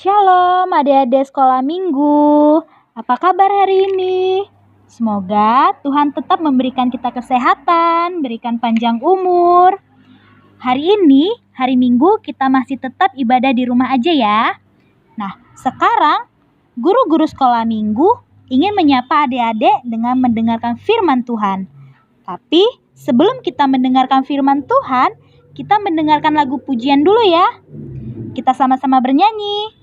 Shalom adik-adik sekolah minggu. Apa kabar hari ini? Semoga Tuhan tetap memberikan kita kesehatan, berikan panjang umur. Hari ini, hari Minggu, kita masih tetap ibadah di rumah aja ya. Nah, sekarang guru-guru sekolah minggu ingin menyapa adik-adik dengan mendengarkan firman Tuhan. Tapi sebelum kita mendengarkan firman Tuhan, kita mendengarkan lagu pujian dulu ya. Kita sama-sama bernyanyi.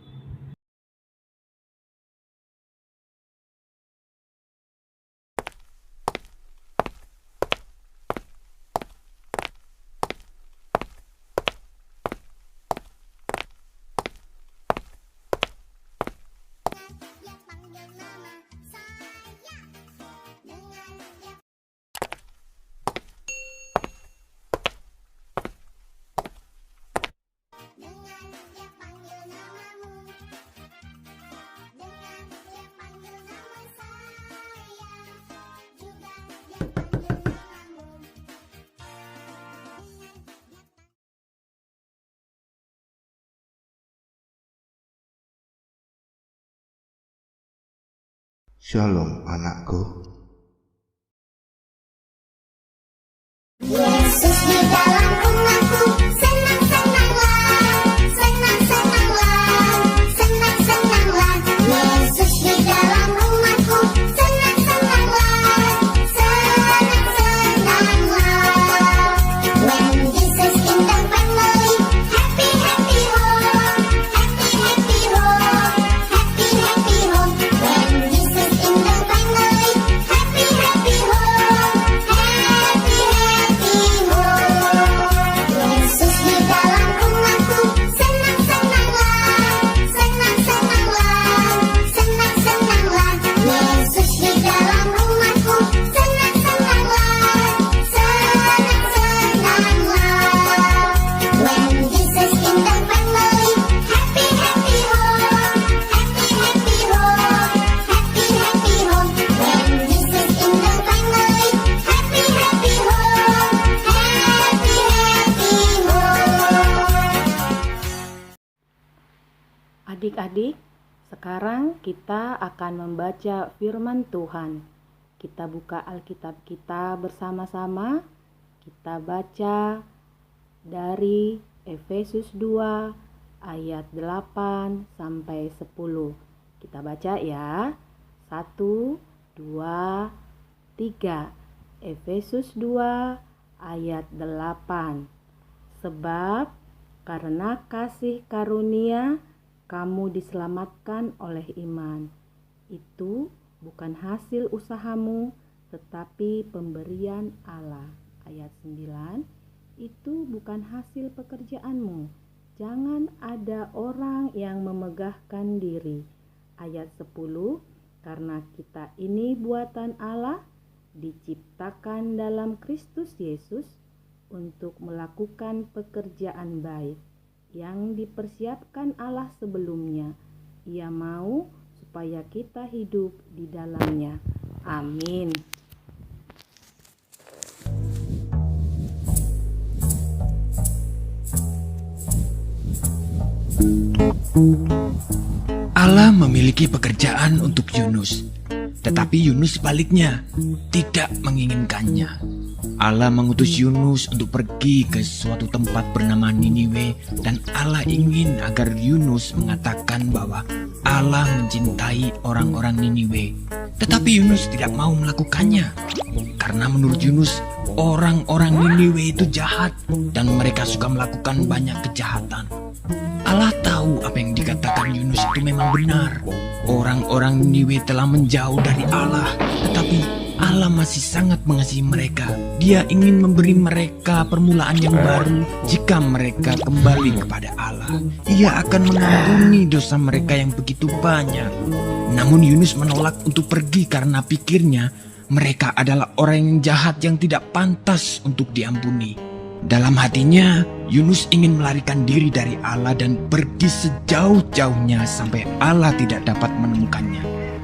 Shalom anakku. Yesus di dalam rumahku, senang-senanglah, senang-senanglah, senang-senanglah. Yesus di dalam rumahku, senang-senanglah, senang-senanglah. When Jesus in the family, happy, happy home, happy, happy home, happy, happy home. When Jesus in the family, happy, happy home, happy, happy home. Yesus di dalam rumahku, senang-senanglah, senang-senanglah, senang-senanglah. Yesus di dalam rumahku, senang-senanglah, senang-senanglah. When Jesus in the family, happy, happy home, happy, happy home, happy, happy home. When Jesus in the family, happy, happy home, happy, happy home. Adik-adik, sekarang kita akan membaca firman Tuhan. Kita buka Alkitab kita bersama-sama. Kita baca dari Efesus 2 ayat 8 sampai 10. Kita baca ya. 1, 2, 3. Efesus 2 ayat 8. Sebab karena kasih karunia kamu diselamatkan oleh iman. Itu bukan hasil usahamu, tetapi pemberian Allah. Ayat 9. Itu bukan hasil pekerjaanmu. Jangan ada orang yang memegahkan diri. Ayat 10. Karena kita ini buatan Allah, diciptakan dalam Kristus Yesus untuk melakukan pekerjaan baik yang dipersiapkan Allah sebelumnya. Ia mau supaya kita hidup di dalamnya. Amin. Allah memiliki pekerjaan untuk Yunus, tetapi Yunus sebaliknya tidak menginginkannya. Allah mengutus Yunus untuk pergi ke suatu tempat bernama Niniwe, dan Allah ingin agar Yunus mengatakan bahwa Allah mencintai orang-orang Niniwe. Tetapi Yunus tidak mau melakukannya, karena menurut Yunus orang-orang Niniwe itu jahat dan mereka suka melakukan banyak kejahatan. Allah tahu apa yang dikatakan Yunus itu memang benar. Orang-orang Niniwe telah menjauh dari Allah, tetapi Allah masih sangat mengasihi mereka. Dia ingin memberi mereka permulaan yang baru jika mereka kembali kepada Allah. Ia akan mengampuni dosa mereka yang begitu banyak. Namun Yunus menolak untuk pergi karena pikirnya mereka adalah orang yang jahat yang tidak pantas untuk diampuni. Dalam hatinya, Yunus ingin melarikan diri dari Allah dan pergi sejauh-jauhnya sampai Allah tidak dapat menemukannya.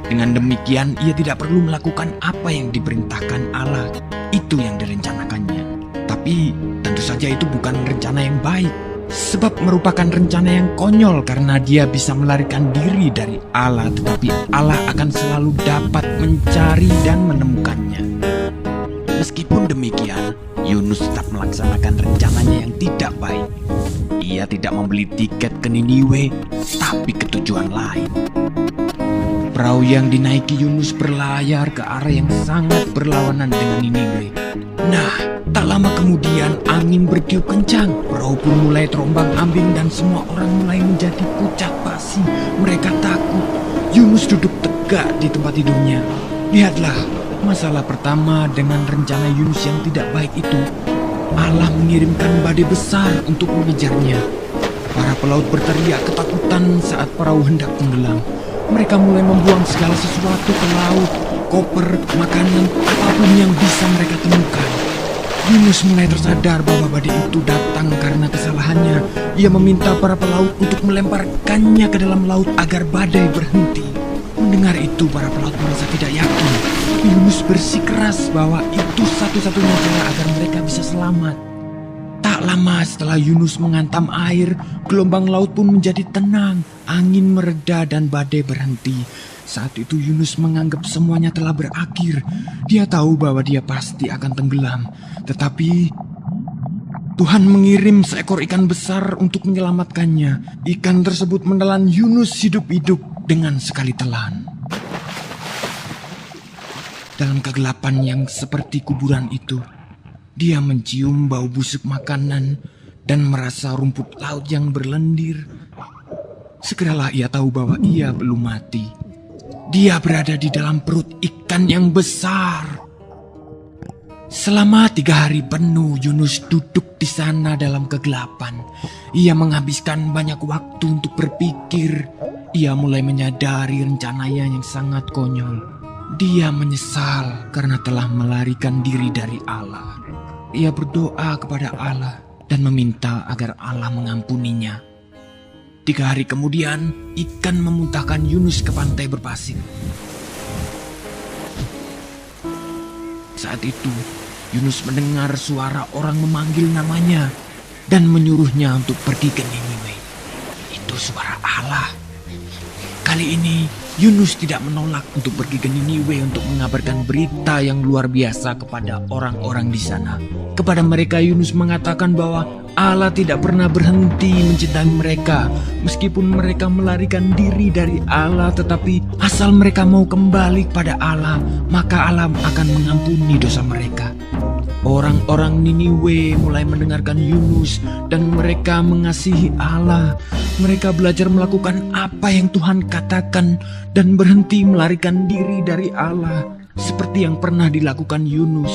Dengan demikian, ia tidak perlu melakukan apa yang diperintahkan Allah. Itu yang direncanakannya. Tapi tentu saja itu bukan rencana yang baik. sebab merupakan rencana yang konyol karena dia bisa melarikan diri dari Allah, tetapi Allah akan selalu dapat mencari dan menemukannya. Meskipun demikian, Yunus tetap melaksanakan rencananya yang tidak baik. Ia tidak membeli tiket ke Niniwe, tapi ke tujuan lain. Perahu yang dinaiki Yunus berlayar ke arah yang sangat berlawanan dengan Niniwe. Nah, tak lama kemudian angin bertiup kencang. Perahu pun mulai terombang-ambing dan semua orang mulai menjadi pucat pasi. Mereka takut. Yunus duduk tegak di tempat tidurnya. Lihatlah, masalah pertama dengan rencana Yunus yang tidak baik itu. Allah mengirimkan badai besar untuk mengejarnya. Para pelaut berteriak ketakutan saat perahu hendak tenggelam. Mereka mulai membuang segala sesuatu ke laut, koper, makanan, apapun yang bisa mereka temukan. Yunus mulai tersadar bahwa badai itu datang karena kesalahannya. Ia meminta para pelaut untuk melemparkannya ke dalam laut agar badai berhenti. Mendengar itu, para pelaut merasa tidak yakin. Yunus bersikeras bahwa itu satu-satunya cara agar mereka bisa selamat. Tak lama setelah Yunus menghantam air, gelombang laut pun menjadi tenang. Angin mereda dan badai berhenti. Saat itu Yunus menganggap semuanya telah berakhir. Dia tahu bahwa dia pasti akan tenggelam. Tetapi Tuhan mengirim seekor ikan besar untuk menyelamatkannya. Ikan tersebut menelan Yunus hidup-hidup dengan sekali telan. Dalam kegelapan yang seperti kuburan itu, dia mencium bau busuk makanan dan merasa rumput laut yang berlendir. Segeralah ia tahu bahwa ia belum mati. Dia berada di dalam perut ikan yang besar. Selama 3 hari penuh Yunus duduk di sana dalam kegelapan. Ia menghabiskan banyak waktu untuk berpikir. Ia mulai menyadari rencananya yang sangat konyol. Dia menyesal karena telah melarikan diri dari Allah. Ia berdoa kepada Allah dan meminta agar Allah mengampuninya. 3 hari kemudian, ikan memuntahkan Yunus ke pantai berpasir. Saat itu, Yunus mendengar suara orang memanggil namanya dan menyuruhnya untuk pergi ke Niniwe. Itu suara Allah. Kali ini, Yunus tidak menolak untuk pergi ke Niniwe untuk mengabarkan berita yang luar biasa kepada orang-orang di sana. Kepada mereka, Yunus mengatakan bahwa Allah tidak pernah berhenti mencintai mereka. Meskipun mereka melarikan diri dari Allah, tetapi asal mereka mau kembali kepada Allah, maka Allah akan mengampuni dosa mereka. Orang-orang Niniwe mulai mendengarkan Yunus dan mereka mengasihi Allah. Mereka belajar melakukan apa yang Tuhan katakan dan berhenti melarikan diri dari Allah seperti yang pernah dilakukan Yunus.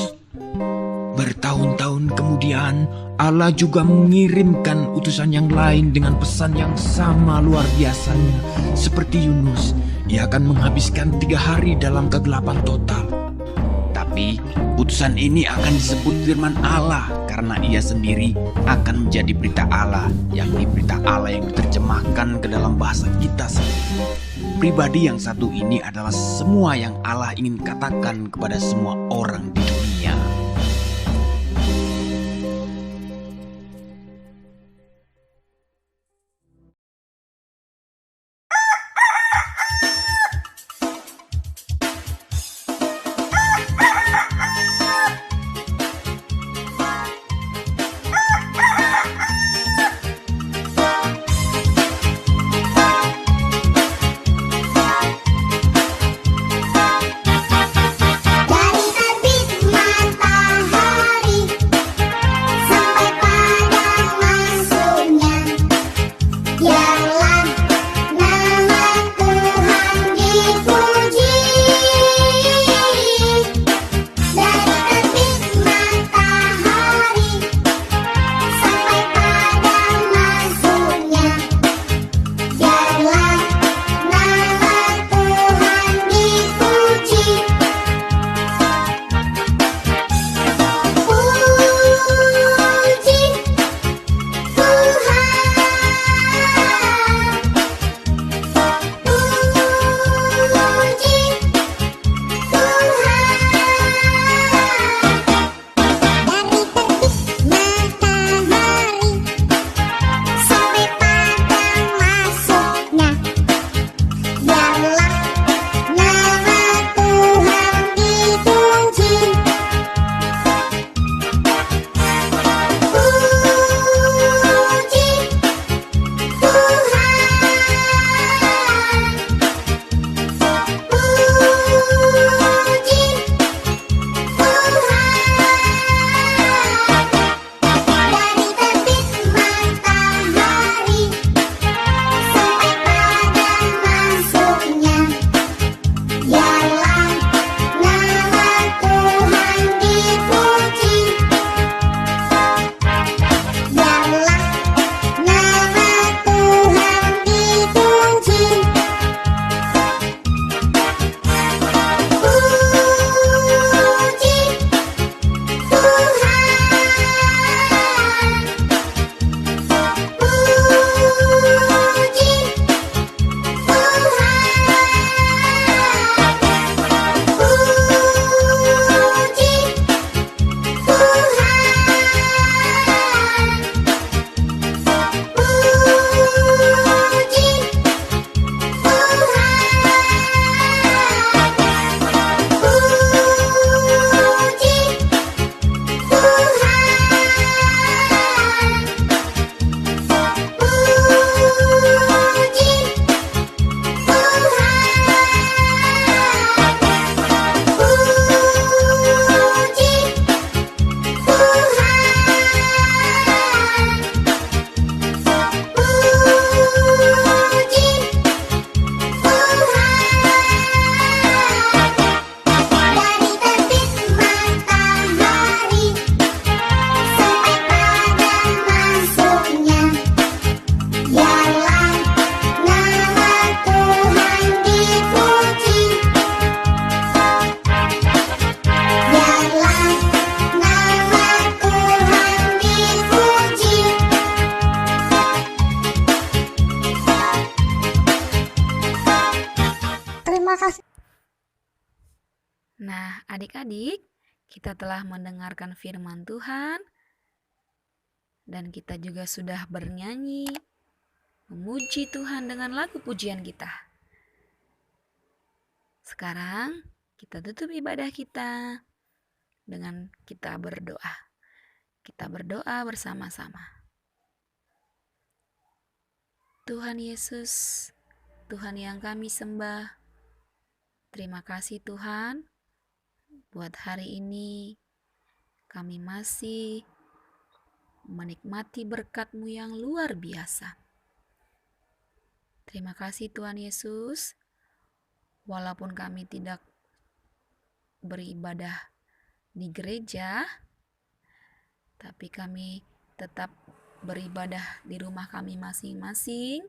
Bertahun-tahun kemudian, Allah juga mengirimkan utusan yang lain dengan pesan yang sama luar biasanya. Seperti Yunus, ia akan menghabiskan 3 hari dalam kegelapan total. Tapi utusan ini akan disebut firman Allah karena ia sendiri akan menjadi berita Allah, yakni berita Allah yang diterjemahkan ke dalam bahasa kita sendiri. Pribadi yang satu ini adalah semua yang Allah ingin katakan kepada semua orang di dunia. Dari terbit Nah, adik-adik, kita telah mendengarkan firman Tuhan dan kita juga sudah bernyanyi memuji Tuhan dengan lagu pujian kita. Sekarang kita tutup ibadah kita dengan kita berdoa. Kita berdoa bersama-sama. Tuhan Yesus, Tuhan yang kami sembah, terima kasih Tuhan buat hari ini. Kami masih menikmati berkat-Mu yang luar biasa. Terima kasih Tuhan Yesus, walaupun kami tidak beribadah di gereja, tapi kami tetap beribadah di rumah kami masing-masing.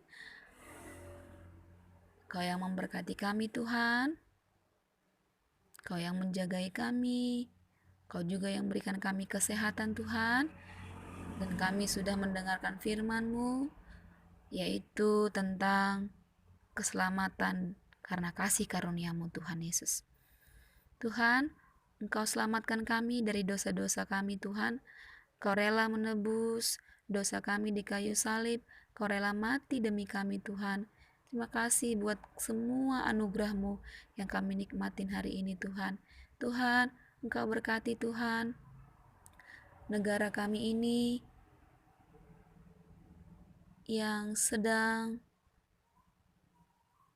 Kau yang memberkati kami Tuhan, Kau yang menjagai kami, Kau juga yang berikan kami kesehatan Tuhan, dan kami sudah mendengarkan firman-Mu, yaitu tentang keselamatan karena kasih karunia-Mu Tuhan Yesus. Tuhan, Engkau selamatkan kami dari dosa-dosa kami Tuhan. Kau rela menebus dosa kami di kayu salib. Kau rela mati demi kami Tuhan. Terima kasih buat semua anugerah-Mu yang kami nikmatin hari ini Tuhan. Tuhan, Engkau berkati Tuhan negara kami ini yang sedang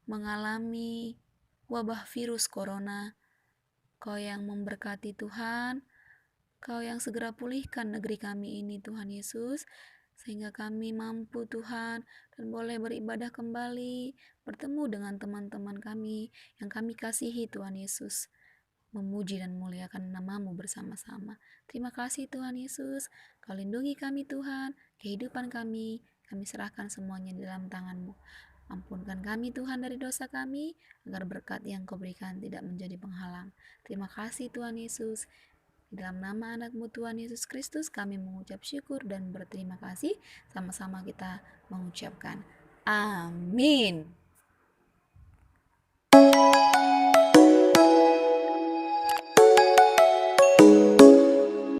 mengalami wabah virus corona. Kau yang memberkati Tuhan, Kau yang segera pulihkan negeri kami ini Tuhan Yesus, sehingga kami mampu Tuhan dan boleh beribadah kembali, bertemu dengan teman-teman kami yang kami kasihi Tuhan Yesus, memuji dan muliakan nama-Mu bersama-sama. Terima kasih Tuhan Yesus, Kau lindungi kami Tuhan, kehidupan kami serahkan semuanya di dalam tangan-Mu. Ampunkan kami Tuhan dari dosa kami, agar berkat yang Kau berikan tidak menjadi penghalang. Terima kasih Tuhan Yesus. Di dalam nama anak-Mu Tuhan Yesus Kristus kami mengucap syukur dan berterima kasih. Sama-sama kita mengucapkan amin.